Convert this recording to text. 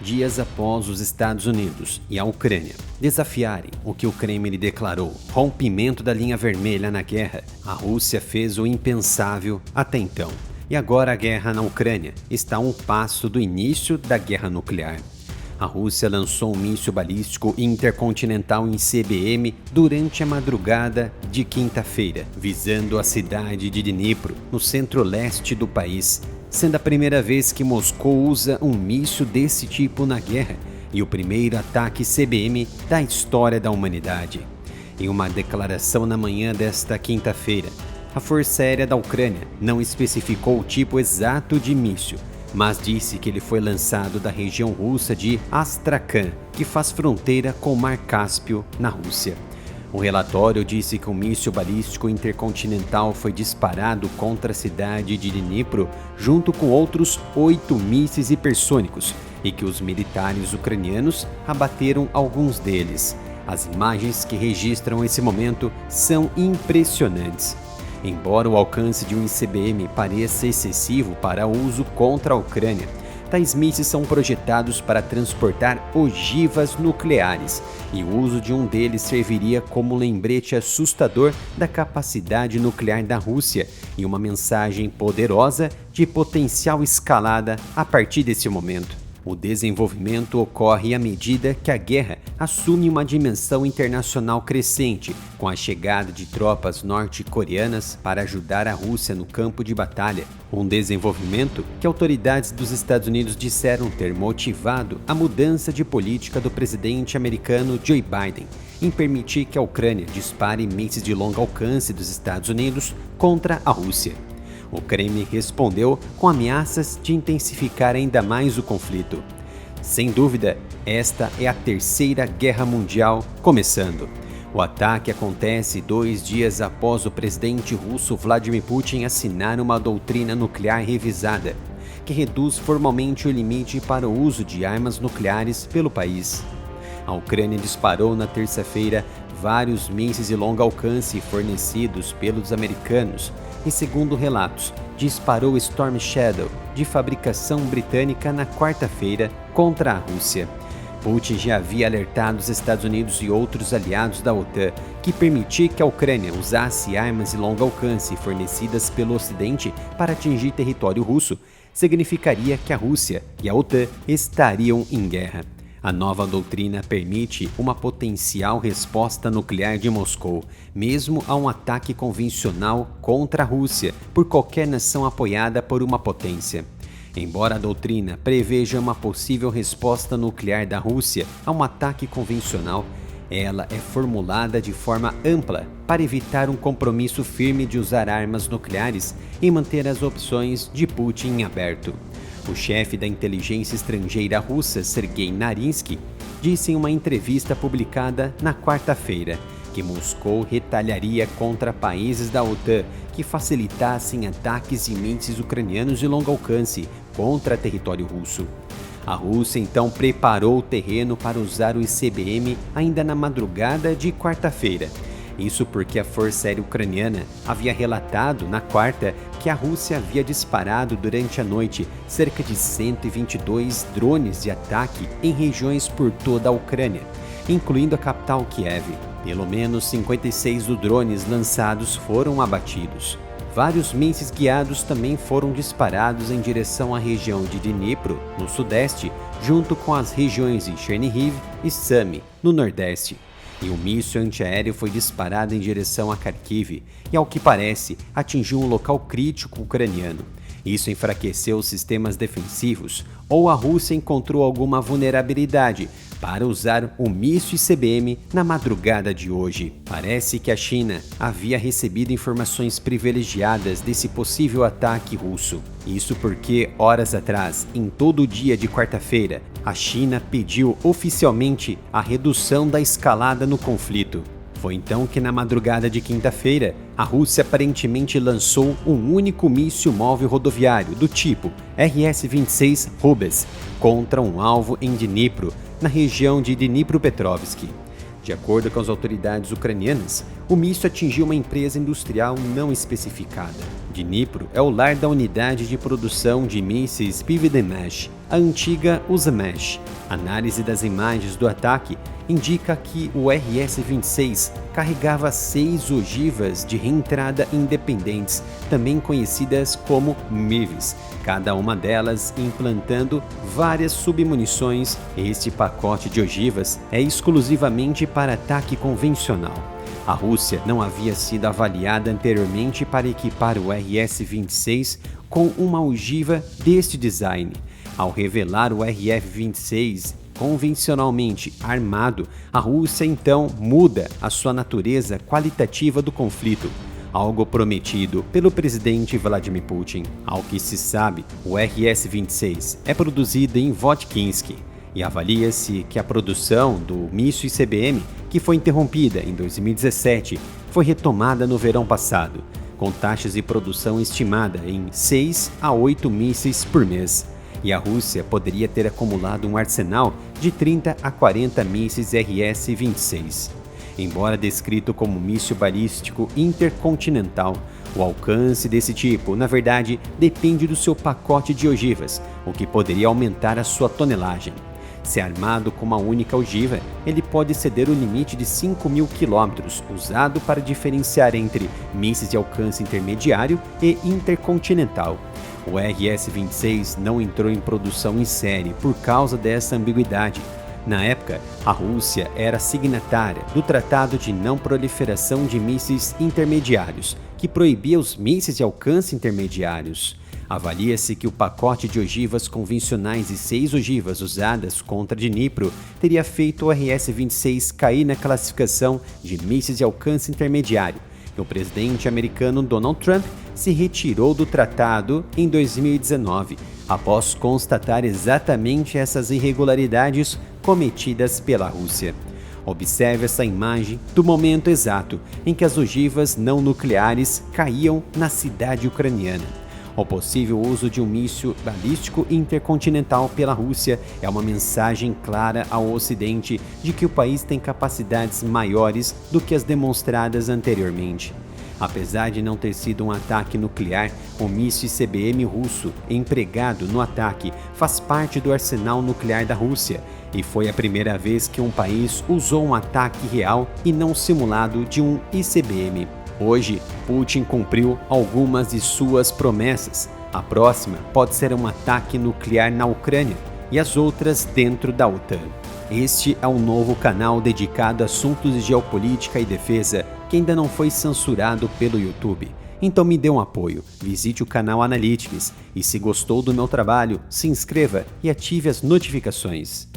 dias após os Estados Unidos e a Ucrânia desafiarem o que o Kremlin declarou rompimento da linha vermelha na guerra, a Rússia fez o impensável até então. E agora a guerra na Ucrânia está a um passo do início da guerra nuclear. A Rússia lançou um míssil balístico intercontinental em CBM durante a madrugada de quinta-feira, visando a cidade de Dnipro, no centro-leste do país, sendo a primeira vez que Moscou usa um míssil desse tipo na guerra e o primeiro ataque CBM da história da humanidade. Em uma declaração na manhã desta quinta-feira, a Força Aérea da Ucrânia não especificou o tipo exato de míssil, mas disse que ele foi lançado da região russa de Astrakhan, que faz fronteira com o Mar Cáspio, na Rússia. O relatório disse que o míssil balístico intercontinental foi disparado contra a cidade de Dnipro, junto com outros 8 mísseis hipersônicos, e que os militares ucranianos abateram alguns deles. As imagens que registram esse momento são impressionantes. Embora o alcance de um ICBM pareça excessivo para uso contra a Ucrânia, tais mísseis são projetados para transportar ogivas nucleares, e o uso de um deles serviria como lembrete assustador da capacidade nuclear da Rússia e uma mensagem poderosa de potencial escalada a partir desse momento. O desenvolvimento ocorre à medida que a guerra assume uma dimensão internacional crescente, com a chegada de tropas norte-coreanas para ajudar a Rússia no campo de batalha. Um desenvolvimento que autoridades dos Estados Unidos disseram ter motivado a mudança de política do presidente americano Joe Biden em permitir que a Ucrânia dispare mísseis de longo alcance dos Estados Unidos contra a Rússia. O Kremlin respondeu com ameaças de intensificar ainda mais o conflito. Sem dúvida, esta é a Terceira Guerra Mundial começando. O ataque acontece 2 dias após o presidente russo Vladimir Putin assinar uma doutrina nuclear revisada, que reduz formalmente o limite para o uso de armas nucleares pelo país. A Ucrânia disparou na terça-feira vários mísseis de longo alcance fornecidos pelos americanos e, segundo relatos, disparou Storm Shadow, de fabricação britânica, na quarta-feira contra a Rússia. Putin já havia alertado os Estados Unidos e outros aliados da OTAN que permitir que a Ucrânia usasse armas de longo alcance fornecidas pelo Ocidente para atingir território russo significaria que a Rússia e a OTAN estariam em guerra. A nova doutrina permite uma potencial resposta nuclear de Moscou, mesmo a um ataque convencional contra a Rússia por qualquer nação apoiada por uma potência. Embora a doutrina preveja uma possível resposta nuclear da Rússia a um ataque convencional, ela é formulada de forma ampla para evitar um compromisso firme de usar armas nucleares e manter as opções de Putin em aberto. O chefe da inteligência estrangeira russa, Sergei Narinsky, disse em uma entrevista publicada na quarta-feira que Moscou retalharia contra países da OTAN que facilitassem ataques de mísseis ucranianos de longo alcance contra território russo. A Rússia então preparou o terreno para usar o ICBM ainda na madrugada de quarta-feira. Isso porque a Força Aérea Ucraniana havia relatado na quarta que a Rússia havia disparado durante a noite cerca de 122 drones de ataque em regiões por toda a Ucrânia, incluindo a capital Kiev. Pelo menos 56 dos drones lançados foram abatidos. Vários mísseis guiados também foram disparados em direção à região de Dnipro, no sudeste, junto com as regiões de Chernihiv e Sumy, no nordeste. E um míssil antiaéreo foi disparado em direção a Kharkiv e, ao que parece, atingiu um local crítico ucraniano. Isso enfraqueceu os sistemas defensivos, ou a Rússia encontrou alguma vulnerabilidade para usar o míssil ICBM na madrugada de hoje. Parece que a China havia recebido informações privilegiadas desse possível ataque russo. Isso porque, horas atrás, em todo o dia de quarta-feira, a China pediu oficialmente a redução da escalada no conflito. Foi então que, na madrugada de quinta-feira, a Rússia aparentemente lançou um único míssil móvel rodoviário do tipo RS-26 Rubes contra um alvo em Dnipro, na região de Dnipropetrovsk. De acordo com as autoridades ucranianas, o míssil atingiu uma empresa industrial não especificada. Dnipro é o lar da unidade de produção de mísseis Pivdemesh, a antiga Usamesh. Análise das imagens do ataque indica que o RS-26 carregava 6 ogivas de reentrada independentes, também conhecidas como MIVs, cada uma delas implantando várias submunições. Este pacote de ogivas é exclusivamente para ataque convencional. A Rússia não havia sido avaliada anteriormente para equipar o RS-26 com uma ogiva deste design. Ao revelar o RF-26 convencionalmente armado, a Rússia então muda a sua natureza qualitativa do conflito, algo prometido pelo presidente Vladimir Putin. Ao que se sabe, o RS-26 é produzido em Votkинsk e avalia-se que a produção do míssil ICBM, que foi interrompida em 2017, foi retomada no verão passado, com taxas de produção estimada em 6 a 8 mísseis por mês. E a Rússia poderia ter acumulado um arsenal de 30 a 40 mísseis RS-26. Embora descrito como míssil balístico intercontinental, o alcance desse tipo, na verdade, depende do seu pacote de ogivas, o que poderia aumentar a sua tonelagem. Se armado com uma única ogiva, ele pode exceder o limite de 5.000 km, usado para diferenciar entre mísseis de alcance intermediário e intercontinental. O RS-26 não entrou em produção em série por causa dessa ambiguidade. Na época, a Rússia era signatária do Tratado de Não Proliferação de Mísseis Intermediários, que proibia os mísseis de alcance intermediários. Avalia-se que o pacote de ogivas convencionais e 6 ogivas usadas contra Dnipro teria feito o RS-26 cair na classificação de mísseis de alcance intermediário. E o presidente americano Donald Trump se retirou do tratado em 2019, após constatar exatamente essas irregularidades cometidas pela Rússia. Observe essa imagem do momento exato em que as ogivas não nucleares caíam na cidade ucraniana. O possível uso de um míssil balístico intercontinental pela Rússia é uma mensagem clara ao Ocidente de que o país tem capacidades maiores do que as demonstradas anteriormente. Apesar de não ter sido um ataque nuclear, o míssil ICBM russo empregado no ataque faz parte do arsenal nuclear da Rússia e foi a primeira vez que um país usou um ataque real e não simulado de um ICBM. Hoje, Putin cumpriu algumas de suas promessas. A próxima pode ser um ataque nuclear na Ucrânia e as outras dentro da OTAN. Este é um novo canal dedicado a assuntos de geopolítica e defesa que ainda não foi censurado pelo YouTube. Então me dê um apoio, visite o canal Analytics e se gostou do meu trabalho, se inscreva e ative as notificações.